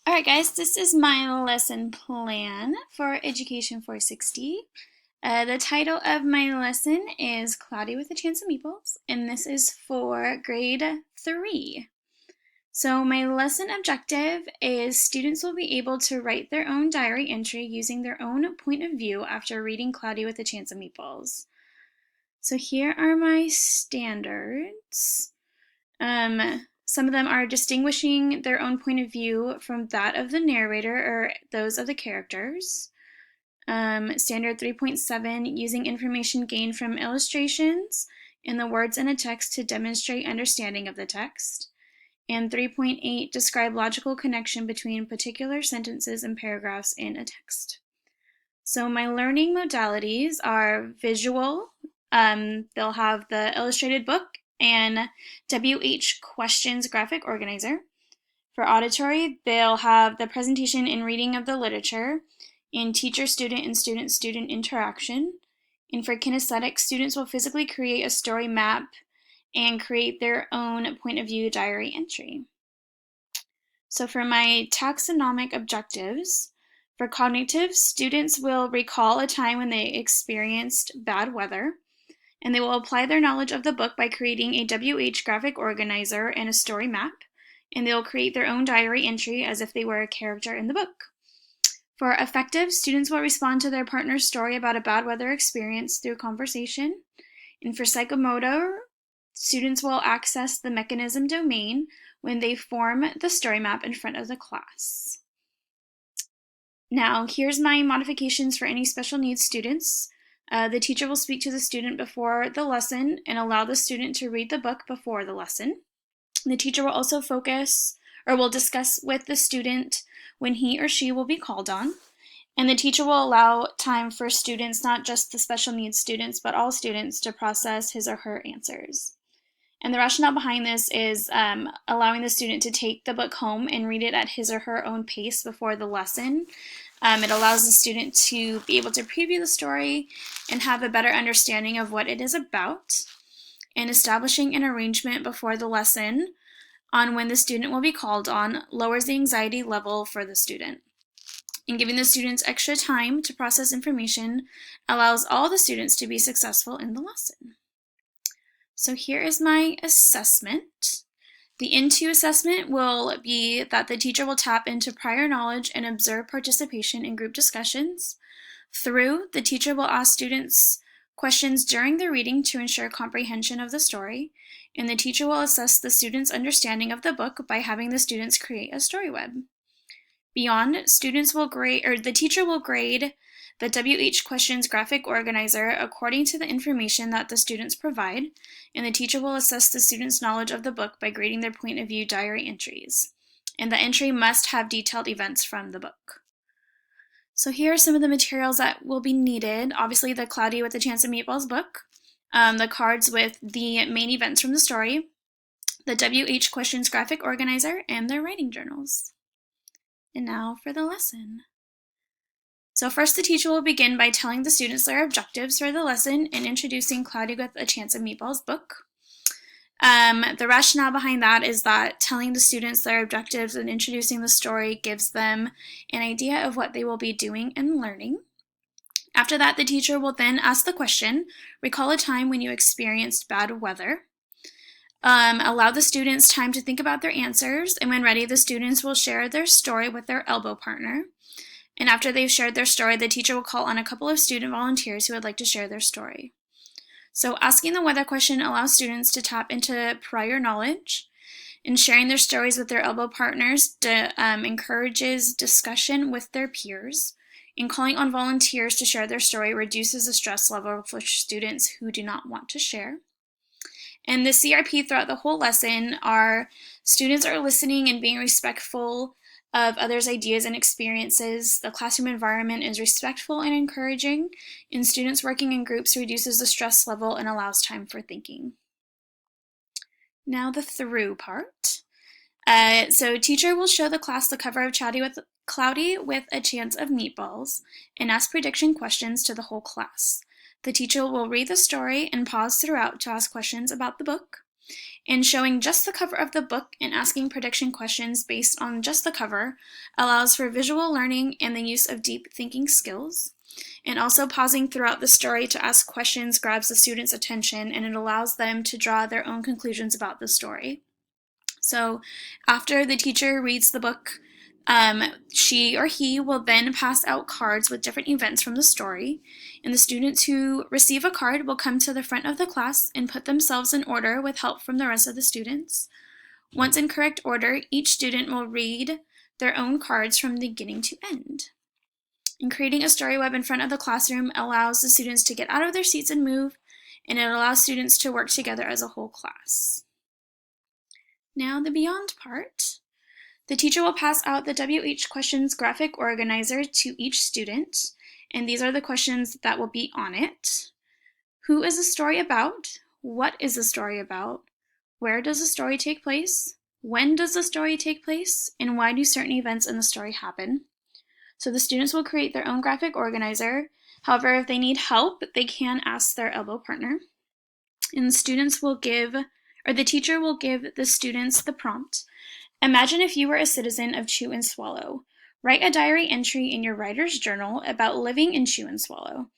All right, guys, this is my lesson plan for Education 460. The title of my lesson is Cloudy with a Chance of Meatballs, and this is for grade 3. So my lesson objective is students will be able to write their own diary entry using their own point of view after reading Cloudy with a Chance of Meatballs. So here are my standards. Some of them are distinguishing their own point of view from that of the narrator or those of the characters. Standard 3.7, using information gained from illustrations and the words in a text to demonstrate understanding of the text. And 3.8, describe logical connection between particular sentences and paragraphs in a text. So my learning modalities are visual. They'll have the illustrated book and WH Questions graphic organizer. For auditory, they'll have the presentation and reading of the literature and teacher-student and student-student interaction. And for kinesthetic, students will physically create a story map and create their own point of view diary entry. So for my taxonomic objectives, for cognitive, students will recall a time when they experienced bad weather, and they will apply their knowledge of the book by creating a WH graphic organizer and a story map, and they will create their own diary entry as if they were a character in the book. For affective, students will respond to their partner's story about a bad weather experience through conversation. And for psychomotor, students will access the mechanism domain when they form the story map in front of the class. Now, here's my modifications for any special needs students. The teacher will speak to the student before the lesson and allow the student to read the book before the lesson. The teacher will also will discuss with the student when he or she will be called on. And the teacher will allow time for students, not just the special needs students, but all students to process his or her answers. And the rationale behind this is allowing the student to take the book home and read it at his or her own pace before the lesson. It allows the student to be able to preview the story and have a better understanding of what it is about. And establishing an arrangement before the lesson on when the student will be called on lowers the anxiety level for the student. And giving the students extra time to process information allows all the students to be successful in the lesson. So here is my assessment. The Into assessment will be that the teacher will tap into prior knowledge and observe participation in group discussions. Through, the teacher will ask students questions during the reading to ensure comprehension of the story, and the teacher will assess the students' understanding of the book by having the students create a story web. Beyond, the teacher will grade the WH Questions graphic organizer according to the information that the students provide, and the teacher will assess the students' knowledge of the book by grading their point of view diary entries. And the entry must have detailed events from the book. So here are some of the materials that will be needed. Obviously, the Cloudy with a Chance of Meatballs book, the cards with the main events from the story, the WH Questions graphic organizer, and their writing journals. And now for the lesson. So first, the teacher will begin by telling the students their objectives for the lesson and introducing Cloudy with a Chance of Meatballs book. The rationale behind that is that telling the students their objectives and introducing the story gives them an idea of what they will be doing and learning. After that, the teacher will then ask the question, recall a time when you experienced bad weather. Allow the students time to think about their answers, and when ready, the students will share their story with their elbow partner. And after they've shared their story, the teacher will call on a couple of student volunteers who would like to share their story. So asking the weather question allows students to tap into prior knowledge, and sharing their stories with their elbow partners encourages discussion with their peers, and calling on volunteers to share their story reduces the stress level for students who do not want to share. And the CRP throughout the whole lesson are students are listening and being respectful of others' ideas and experiences. The classroom environment is respectful and encouraging, and students working in groups reduces the stress level and allows time for thinking. Now the through part. So teacher will show the class the cover of Cloudy with a Chance of Meatballs and ask prediction questions to the whole class. The teacher will read the story and pause throughout to ask questions about the book. And showing just the cover of the book and asking prediction questions based on just the cover allows for visual learning and the use of deep thinking skills. And also pausing throughout the story to ask questions grabs the student's attention, and it allows them to draw their own conclusions about the story. So after the teacher reads the book, she or he will then pass out cards with different events from the story, and the students who receive a card will come to the front of the class and put themselves in order with help from the rest of the students. Once in correct order, each student will read their own cards from beginning to end. And creating a story web in front of the classroom allows the students to get out of their seats and move, and it allows students to work together as a whole class. Now the beyond part. The teacher will pass out the WH questions graphic organizer to each student, and these are the questions that will be on it. Who is the story about? What is the story about? Where does the story take place? When does the story take place? And why do certain events in the story happen? So the students will create their own graphic organizer. However, if they need help, they can ask their elbow partner. And the teacher will give the students the prompt. Imagine if you were a citizen of Chew and Swallow. Write a diary entry in your writer's journal about living in Chew and Swallow.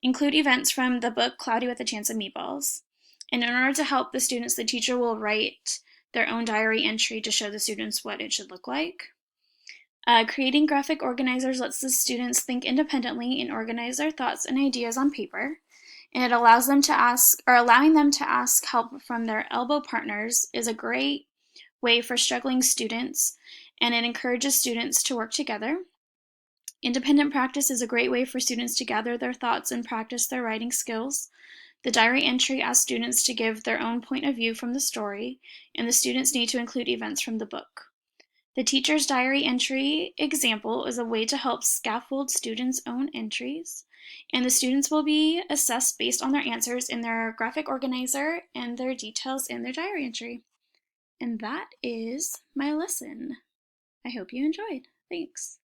Include events from the book Cloudy with a Chance of Meatballs. And in order to help the students, the teacher will write their own diary entry to show the students what it should look like. Creating graphic organizers lets the students think independently and organize their thoughts and ideas on paper. And it allows them to allowing them to ask help from their elbow partners is a great way for struggling students, and it encourages students to work together. Independent practice is a great way for students to gather their thoughts and practice their writing skills. The diary entry asks students to give their own point of view from the story, and the students need to include events from the book. The teacher's diary entry example is a way to help scaffold students' own entries, and the students will be assessed based on their answers in their graphic organizer and their details in their diary entry. And that is my lesson. I hope you enjoyed. Thanks.